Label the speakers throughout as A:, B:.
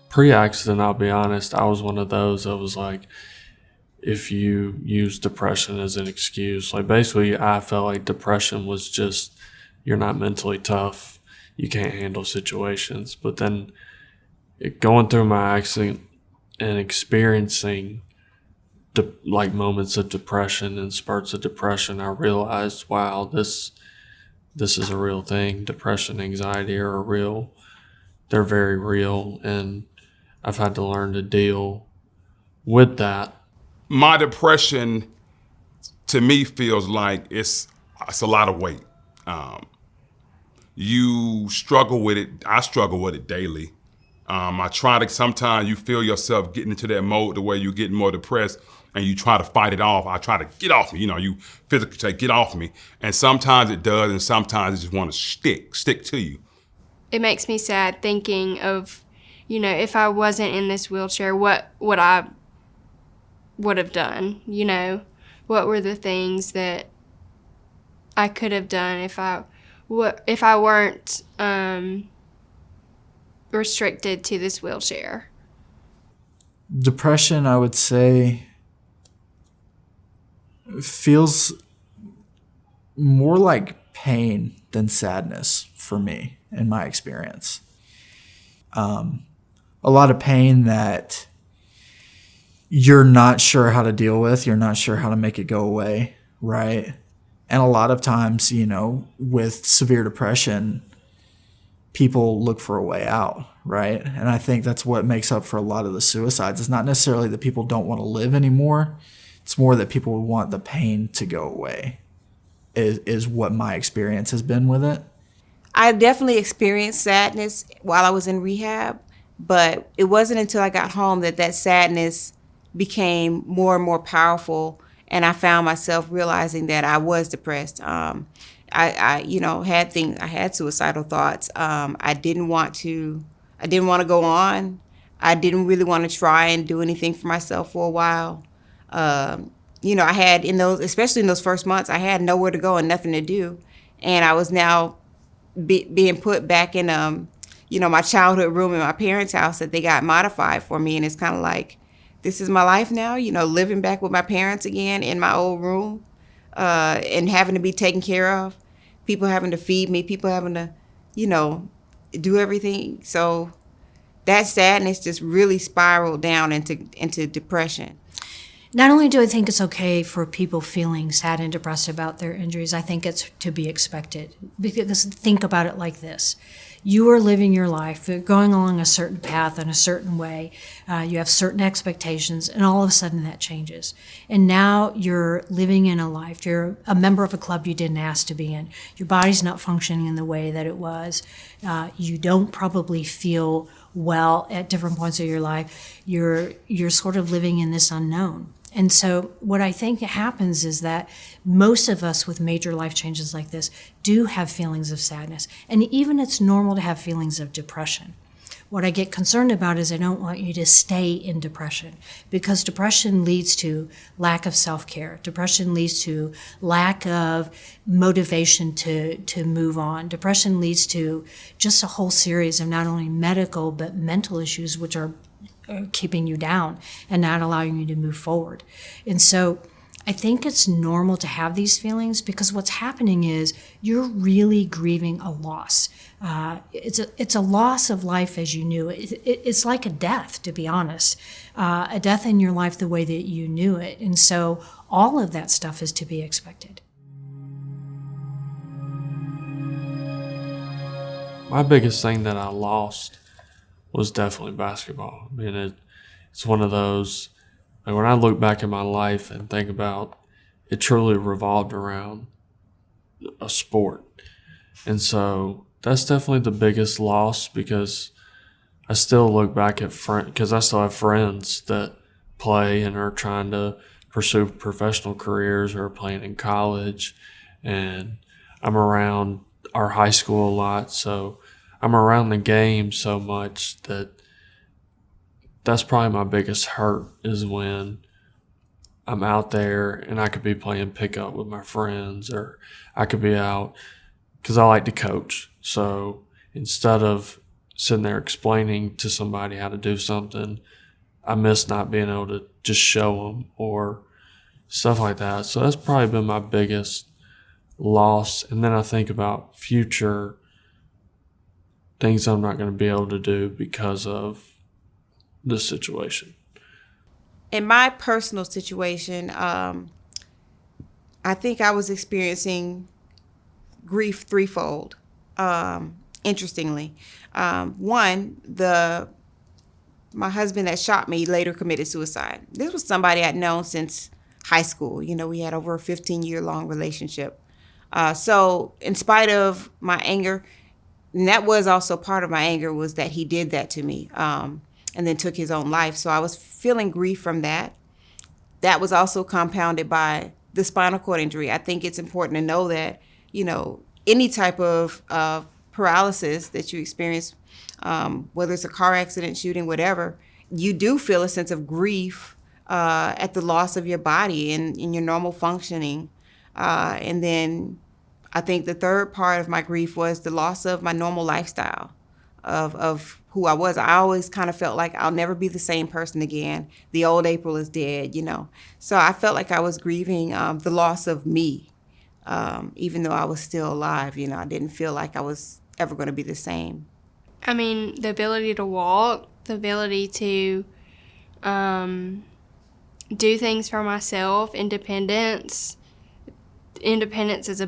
A: Pre-accident, I'll be honest, I was one of those that was like, if you use depression as an excuse, like basically I felt like depression was just, you're not mentally tough, you can't handle situations. But then going through my accident and experiencing like moments of depression and spurts of depression, I realized, wow, this is a real thing. Depression, anxiety are a real, they're very real, and I've had to learn to deal with that.
B: My depression, to me, feels like it's a lot of weight. Um, you struggle with it. I struggle with it daily. I try to. Sometimes you feel yourself getting into that mode the way you're getting more depressed, and you try to fight it off. I try to get off me. You physically say, "Get off me," and sometimes it does, and sometimes it just want to stick to you.
C: It makes me sad thinking of, if I wasn't in this wheelchair, what would I would have done? What were the things that I could have done if I weren't restricted to this wheelchair?
D: Depression, I would say, feels more like pain than sadness for me, in my experience. A lot of pain that you're not sure how to deal with. You're not sure how to make it go away, right? And a lot of times, with severe depression, people look for a way out, right? And I think that's what makes up for a lot of the suicides. It's not necessarily that people don't want to live anymore. It's more that people want the pain to go away, is what my experience has been with it.
E: I definitely experienced sadness while I was in rehab, but it wasn't until I got home that sadness became more and more powerful, and I found myself realizing that I was depressed. I had suicidal thoughts. I didn't want to go on. I didn't really want to try and do anything for myself for a while. I had especially in those first months, I had nowhere to go and nothing to do, and I was now being put back in my childhood room in my parents' house that they got modified for me, and it's kind of like, this is my life now, living back with my parents again in my old room, and having to be taken care of, people having to feed me, people having to, do everything. So that sadness just really spiraled down into depression.
F: Not only do I think it's okay for people feeling sad and depressed about their injuries, I think it's to be expected. Because think about it like this. You are living your life, you're going along a certain path in a certain way, you have certain expectations, and all of a sudden that changes. And now you're living in a life, you're a member of a club you didn't ask to be in. Your body's not functioning in the way that it was. You don't probably feel well at different points of your life. You're sort of living in this unknown. And so what I think happens is that most of us with major life changes like this do have feelings of sadness. And even it's normal to have feelings of depression. What I get concerned about is I don't want you to stay in depression, because depression leads to lack of self-care. Depression leads to lack of motivation to move on. Depression leads to just a whole series of not only medical but mental issues, which are keeping you down and not allowing you to move forward. And so I think it's normal to have these feelings, because what's happening is you're really grieving a loss. It's a loss of life as you knew it. It's like a death, to be honest, a death in your life the way that you knew it. And so all of that stuff is to be expected.
A: My biggest thing that I lost was definitely basketball. I mean, it's one of those, like when I look back at my life and think about it, truly revolved around a sport. And so that's definitely the biggest loss, because I still look back at because I still have friends that play and are trying to pursue professional careers or are playing in college. And I'm around our high school a lot, so I'm around the game so much that's probably my biggest hurt, is when I'm out there and I could be playing pickup with my friends, or I could be out because I like to coach. So instead of sitting there explaining to somebody how to do something, I miss not being able to just show them or stuff like that. So that's probably been my biggest loss. And then I think about future things I'm not going to be able to do because of this situation.
E: In my personal situation, I think I was experiencing grief threefold. Interestingly, one, my husband that shot me later committed suicide. This was somebody I'd known since high school. You know, we had over a 15-year-long relationship. So in spite of my anger, and that was also part of my anger, was that he did that to me, and then took his own life. So I was feeling grief from that. That was also compounded by the spinal cord injury. I think it's important to know that, you know, any type of paralysis that you experience, whether it's a car accident, shooting, whatever, you do feel a sense of grief at the loss of your body and in your normal functioning. And then I think the third part of my grief was the loss of my normal lifestyle, of who I was. I always kind of felt like I'll never be the same person again. The old April is dead, you know. So I felt like I was grieving the loss of me, even though I was still alive. You know, I didn't feel like I was ever going to be the same.
C: I mean, the ability to walk, the ability to do things for myself, independence. Independence is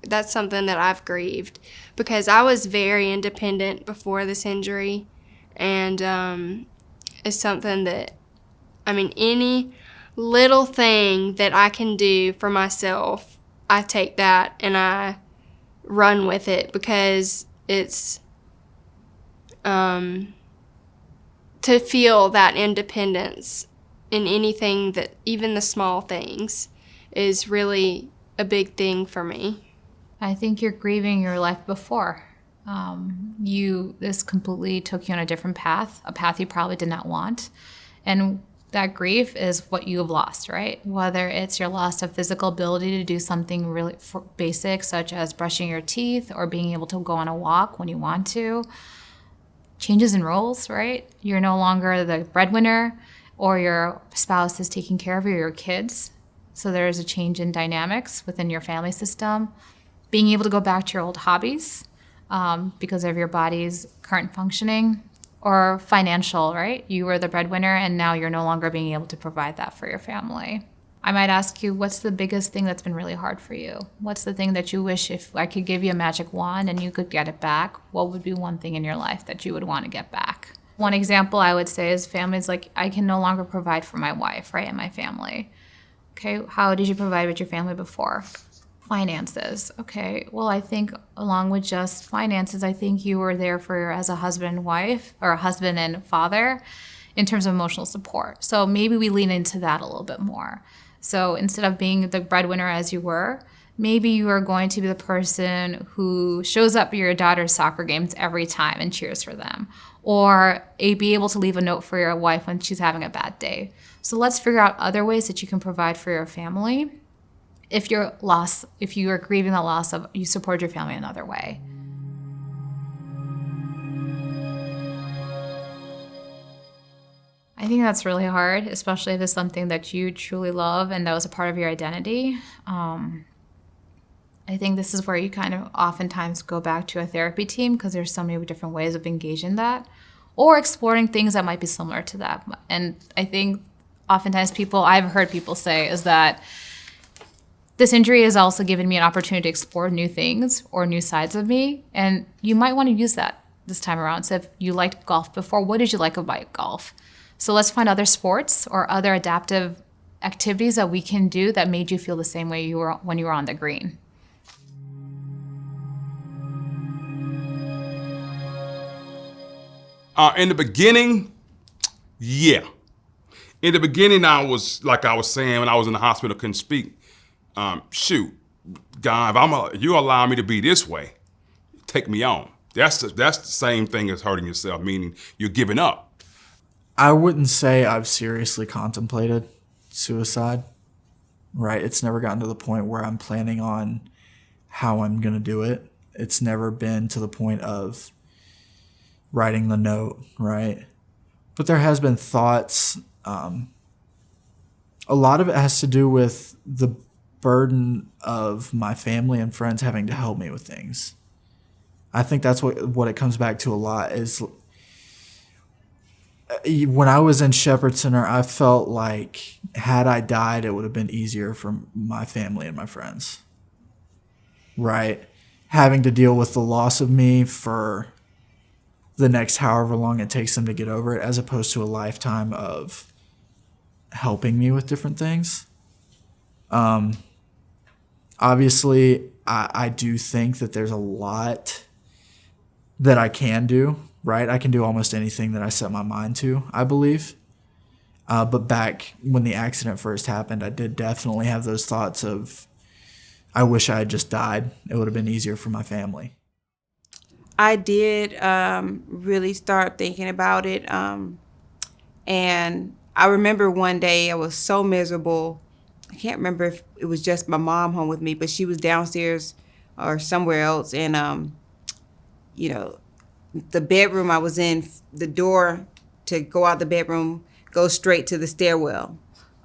C: that's something that I've grieved, because I was very independent before this injury, and it's something that, I mean, any little thing that I can do for myself, I take that and I run with it, because it's to feel that independence in anything, that even the small things, is really a big thing for me.
G: I think you're grieving your life before. This completely took you on a different path, a path you probably did not want. And that grief is what you have lost, right? Whether it's your loss of physical ability to do something really basic, such as brushing your teeth or being able to go on a walk when you want to. Changes in roles, right? You're no longer the breadwinner, or your spouse is taking care of your kids. So there's a change in dynamics within your family system. Being able to go back to your old hobbies because of your body's current functioning, or financial, right? You were the breadwinner and now you're no longer being able to provide that for your family. I might ask you, what's the biggest thing that's been really hard for you? What's the thing that you wish, if I could give you a magic wand and you could get it back, what would be one thing in your life that you would want to get back? One example I would say is families like, I can no longer provide for my wife, right, and my family. Okay, how did you provide with your family before? Finances. Okay, well, I think along with just finances, I think you were there for as a husband and wife, or a husband and father, in terms of emotional support. So maybe we lean into that a little bit more. So instead of being the breadwinner as you were, maybe you are going to be the person who shows up at your daughter's soccer games every time and cheers for them, or be able to leave a note for your wife when she's having a bad day. So let's figure out other ways that you can provide for your family. If you are grieving the loss of, you support your family another way. I think that's really hard, especially if it's something that you truly love and that was a part of your identity. I think this is where you kind of oftentimes go back to a therapy team, because there's so many different ways of engaging that, or exploring things that might be similar to that. And I think oftentimes I've heard people say is that this injury has also given me an opportunity to explore new things or new sides of me. And you might want to use that this time around. So if you liked golf before, what did you like about golf? So let's find other sports or other adaptive activities that we can do that made you feel the same way you were when you were on the green.
B: In the beginning, yeah. In the beginning, I was saying, when I was in the hospital, couldn't speak. Shoot, God, if you allow me to be this way, take me on. That's the same thing as hurting yourself, meaning you're giving up.
D: I wouldn't say I've seriously contemplated suicide, right? It's never gotten to the point where I'm planning on how I'm going to do it. It's never been to the point of writing the note, right? But there has been thoughts. A lot of it has to do with the burden of my family and friends having to help me with things. I think that's what it comes back to a lot is when I was in Shepherd Center, I felt like had I died, it would have been easier for my family and my friends. Right? Having to deal with the loss of me for the next however long it takes them to get over it, as opposed to a lifetime of helping me with different things. Obviously, I do think that there's a lot that I can do, right? I can do almost anything that I set my mind to, I believe. But back when the accident first happened, I did definitely have those thoughts of, I wish I had just died. It would have been easier for my family.
E: I did really start thinking about it. And I remember one day I was so miserable. I can't remember if it was just my mom home with me, but she was downstairs or somewhere else. And, the bedroom I was in, the door to go out the bedroom goes straight to the stairwell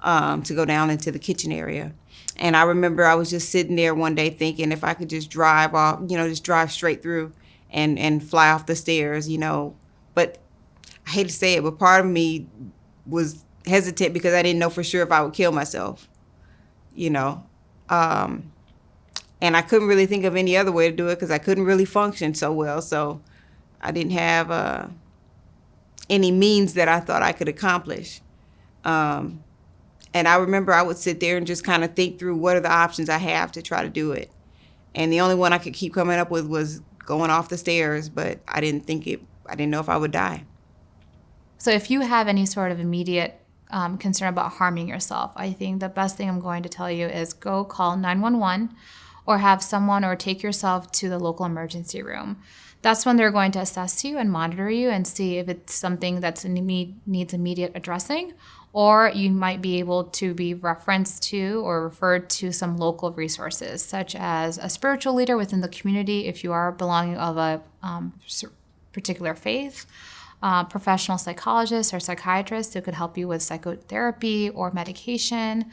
E: to go down into the kitchen area. And I remember I was just sitting there one day thinking if I could just drive off, just drive straight through and fly off the stairs, But I hate to say it, but part of me was hesitant because I didn't know for sure if I would kill myself, And I couldn't really think of any other way to do it because I couldn't really function so well. So I didn't have any means that I thought I could accomplish. And I remember I would sit there and just kind of think through what are the options I have to try to do it. And the only one I could keep coming up with was going off the stairs, but I didn't know if I would die.
G: So if you have any sort of immediate concern about harming yourself, I think the best thing I'm going to tell you is go call 911 or have someone or take yourself to the local emergency room. That's when they're going to assess you and monitor you and see if it's something that's needs immediate addressing, or you might be able to be referenced to or referred to some local resources, such as a spiritual leader within the community if you are belonging of a particular faith, professional psychologists or psychiatrists who could help you with psychotherapy or medication,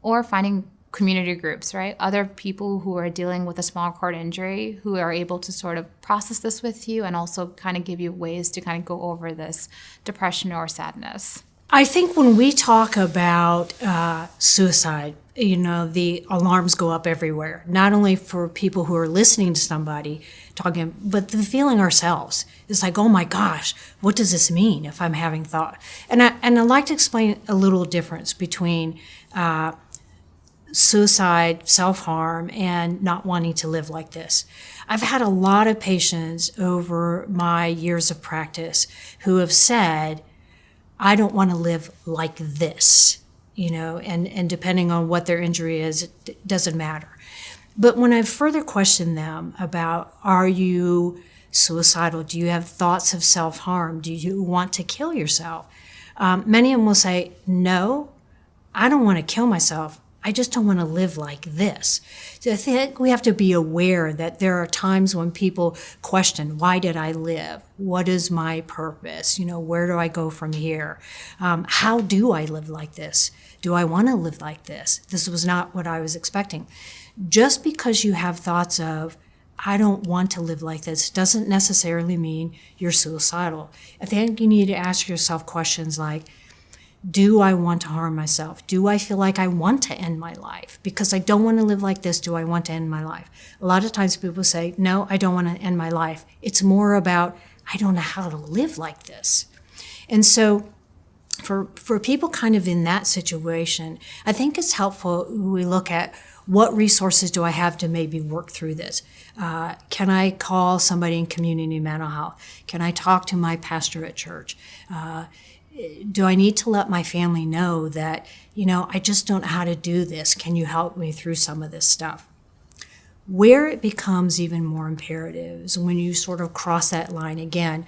G: or finding community groups, right? Other people who are dealing with a spinal cord injury who are able to sort of process this with you and also kind of give you ways to kind of go over this depression or sadness.
F: I think when we talk about suicide, the alarms go up everywhere, not only for people who are listening to somebody talking, but the feeling ourselves. It's like, oh my gosh, what does this mean if I'm having thought? And I'd like to explain a little difference between suicide, self-harm, and not wanting to live like this. I've had a lot of patients over my years of practice who have said, I don't want to live like this, and depending on what their injury is, it doesn't matter. But when I further question them about, are you suicidal? Do you have thoughts of self-harm? Do you want to kill yourself? Many of them will say, no, I don't want to kill myself. I just don't want to live like this. So I think we have to be aware that there are times when people question, why did I live? What is my purpose? Where do I go from here? How do I live like this? Do I want to live like this? This was not what I was expecting. Just because you have thoughts of, I don't want to live like this, doesn't necessarily mean you're suicidal. I think you need to ask yourself questions like, do I want to harm myself? Do I feel like I want to end my life? Because I don't want to live like this, do I want to end my life? A lot of times people say, no, I don't want to end my life. It's more about, I don't know how to live like this. And so for people kind of in that situation, I think it's helpful we look at what resources do I have to maybe work through this? Can I call somebody in community mental health? Can I talk to my pastor at church? Do I need to let my family know that, I just don't know how to do this. Can you help me through some of this stuff? Where it becomes even more imperative is when you sort of cross that line again.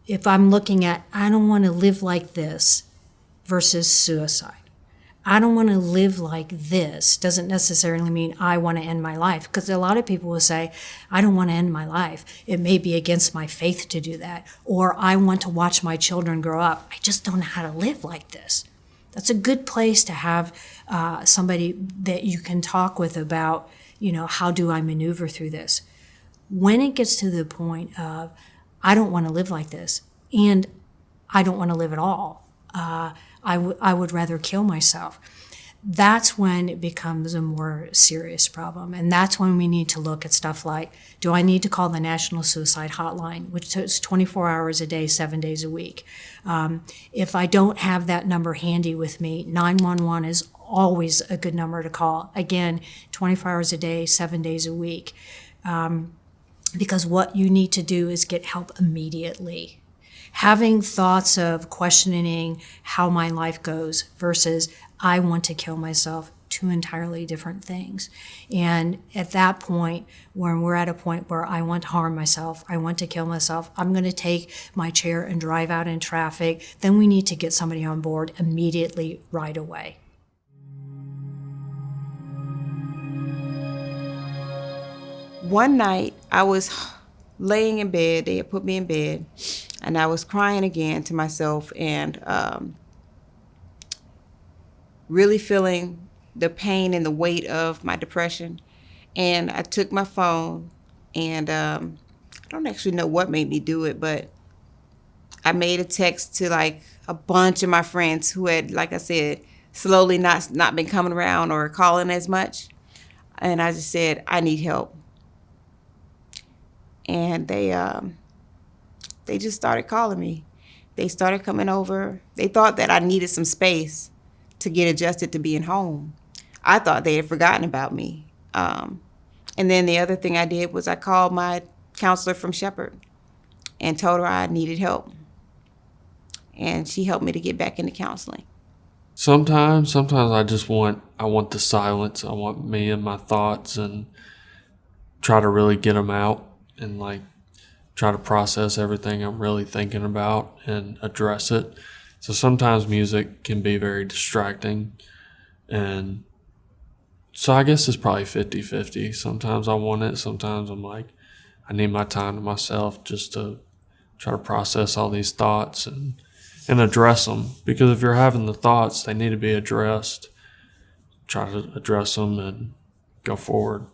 F: If I'm looking at, I don't want to live like this versus suicide. I don't want to live like this doesn't necessarily mean I want to end my life. Because a lot of people will say, I don't want to end my life. It may be against my faith to do that. Or I want to watch my children grow up. I just don't know how to live like this. That's a good place to have somebody that you can talk with about, how do I maneuver through this? When it gets to the point of, I don't want to live like this, and I don't want to live at all, I would rather kill myself. That's when it becomes a more serious problem. And that's when we need to look at stuff like, do I need to call the National Suicide Hotline, which is 24 hours a day, 7 days a week? If I don't have that number handy with me, 911 is always a good number to call. Again, 24 hours a day, 7 days a week. Because what you need to do is get help immediately. Having thoughts of questioning how my life goes versus I want to kill myself, two entirely different things. And at that point, when we're at a point where I want to harm myself, I want to kill myself, I'm going to take my chair and drive out in traffic, then we need to get somebody on board immediately, right away.
E: One night, I was laying in bed. They had put me in bed, and I was crying again to myself and really feeling the pain and the weight of my depression. And I took my phone, and I don't actually know what made me do it, but I made a text to like a bunch of my friends who had, like I said, slowly not been coming around or calling as much. And I just said, I need help. And they just started calling me. They started coming over. They thought that I needed some space to get adjusted to being home. I thought they had forgotten about me. And then the other thing I did was I called my counselor from Shepherd and told her I needed help. And she helped me to get back into counseling.
A: Sometimes I want the silence. I want me and my thoughts and try to really get them out and like try to process everything I'm really thinking about and address it. So sometimes music can be very distracting. And so I guess it's probably 50-50. Sometimes I want it. Sometimes I'm like, I need my time to myself just to try to process all these thoughts and address them. Because if you're having the thoughts, they need to be addressed. Try to address them and go forward.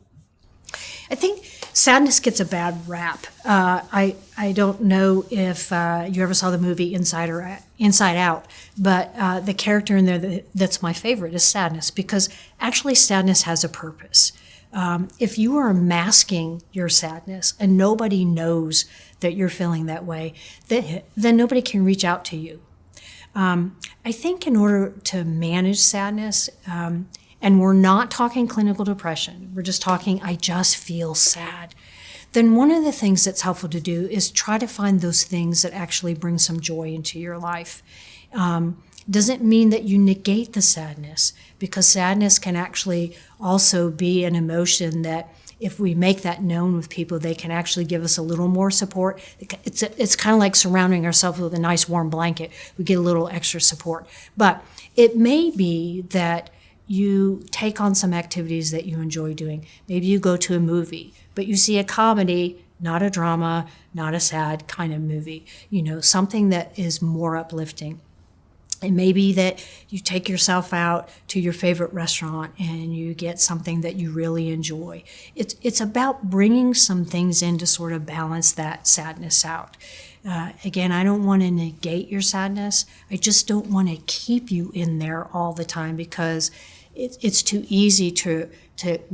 F: I think sadness gets a bad rap. I don't know if you ever saw the movie Inside Out, but the character in there that's my favorite is Sadness, because actually sadness has a purpose. If you are masking your sadness and nobody knows that you're feeling that way, then nobody can reach out to you. I think in order to manage sadness, and we're not talking clinical depression, we're just talking, I just feel sad, then one of the things that's helpful to do is try to find those things that actually bring some joy into your life. Doesn't mean that you negate the sadness, because sadness can actually also be an emotion that if we make that known with people, they can actually give us a little more support. It's kind of like surrounding ourselves with a nice warm blanket. We get a little extra support. But it may be that you take on some activities that you enjoy doing. Maybe you go to a movie, but you see a comedy, not a drama, not a sad kind of movie, something that is more uplifting. It may be that you take yourself out to your favorite restaurant and you get something that you really enjoy. It's about bringing some things in to sort of balance that sadness out. Again, I don't want to negate your sadness. I just don't want to keep you in there all the time, because it's too easy to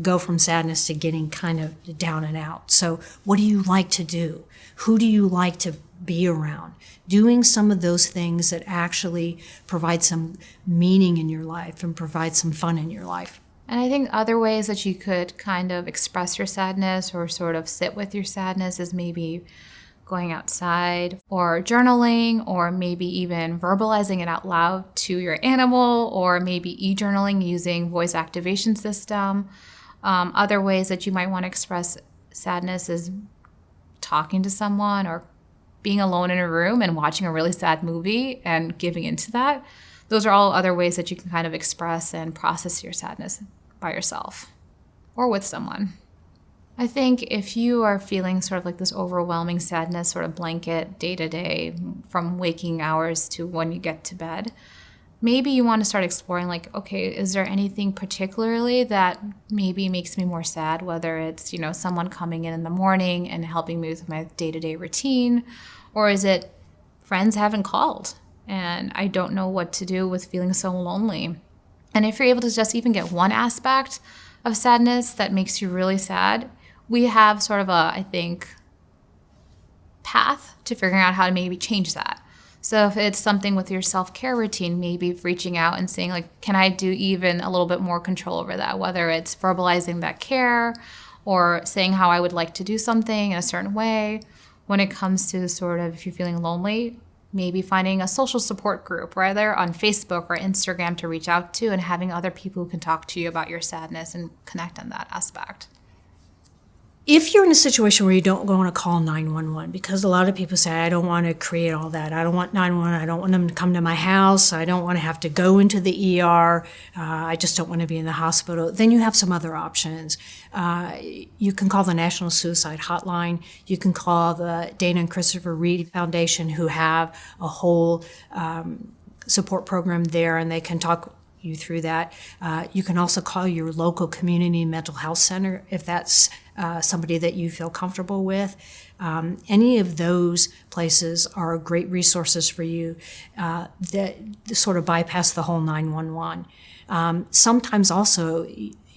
F: go from sadness to getting kind of down and out. So what do you like to do? Who do you like to be around? Doing some of those things that actually provide some meaning in your life and provide some fun in your life.
G: And I think other ways that you could kind of express your sadness or sort of sit with your sadness is maybe going outside or journaling, or maybe even verbalizing it out loud to your animal, or maybe e-journaling using voice activation system. Other ways that you might want to express sadness is talking to someone or being alone in a room and watching a really sad movie and giving into that. those are all other ways that you can kind of express and process your sadness by yourself or with someone. I think if you are feeling sort of like this overwhelming sadness, sort of blanket day to day from waking hours to when you get to bed, maybe you want to start exploring like, okay, is there anything particularly that maybe makes me more sad? Whether it's, you know, someone coming in the morning and helping me with my day-to-day routine, or is it friends haven't called and I don't know what to do with feeling so lonely? And if you're able to just even get one aspect of sadness that makes you really sad, we have sort of a, I think, path to figuring out how to maybe change that. So if it's something with your self-care routine, maybe reaching out and saying like, can I do even a little bit more control over that? Whether it's verbalizing that care or saying how I would like to do something in a certain way. When it comes to sort of, if you're feeling lonely, maybe finding a social support group, whether on Facebook or Instagram to reach out to, and having other people who can talk to you about your sadness and connect on that aspect.
F: If you're in a situation where you don't want to call 911, because a lot of people say, I don't want to create all that. I don't want 911. I don't want them to come to my house. I don't want to have to go into the ER. I just don't want to be in the hospital. Then you have some other options. You can call the National Suicide Hotline. You can call the Dana and Christopher Reed Foundation, who have a whole support program there, and they can talk you through that. You can also call your local community mental health center if that's somebody that you feel comfortable with. Any of those places are great resources for you that sort of bypass the whole 911. Sometimes also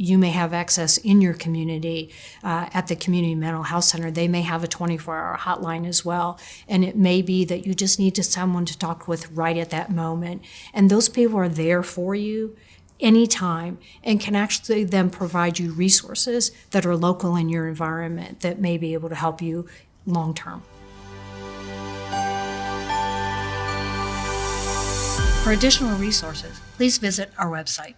F: you may have access in your community at the community mental health center. They may have a 24-hour hotline as well. And it may be that you just need someone to talk with right at that moment. And those people are there for you anytime and can actually then provide you resources that are local in your environment that may be able to help you long term. For additional resources, please visit our website.